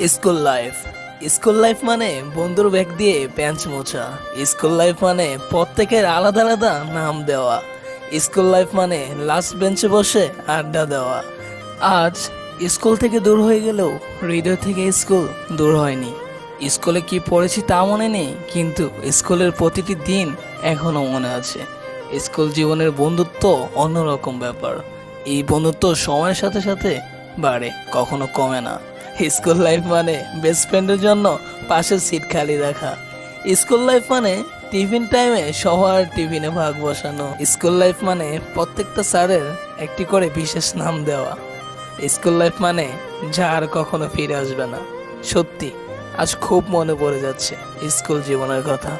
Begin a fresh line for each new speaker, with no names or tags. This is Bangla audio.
স্কুল লাইফ মানে বন্ধুর ব্যাগ দিয়ে পেঞ্চ মোছা। স্কুল লাইফ মানে প্রত্যেকের আলাদা আলাদা নাম দেওয়া। স্কুল লাইফ মানে লাস্ট বেঞ্চে বসে আড্ডা দেওয়া। আজ স্কুল থেকে দূর হয়ে গেলেও হৃদয় থেকে স্কুল দূর হয়নি। স্কুলে কি পড়েছি তা মনে নেই, কিন্তু স্কুলের প্রতিটি দিন এখনো মনে আছে। স্কুল জীবনের বন্ধুত্ব অন্যরকম ব্যাপার। এই বন্ধুত্ব সময়ের সাথে সাথে বাড়ে, কখনো কমে না। স্কুল লাইফ মানে বেস্ট ফ্রেন্ডের জন্য পাশের সিট খালি রাখা। স্কুল লাইফ মানে টিফিন টাইমে সবার টিফিনে ভাগ বসানো। স্কুল লাইফ মানে প্রত্যেকটা স্যারের একটি করে বিশেষ নাম দেওয়া। স্কুল লাইফ মানে যা আর কখনো ফিরে আসবে না। সত্যি আজ খুব মনে পড়ে যাচ্ছে স্কুল জীবনের কথা।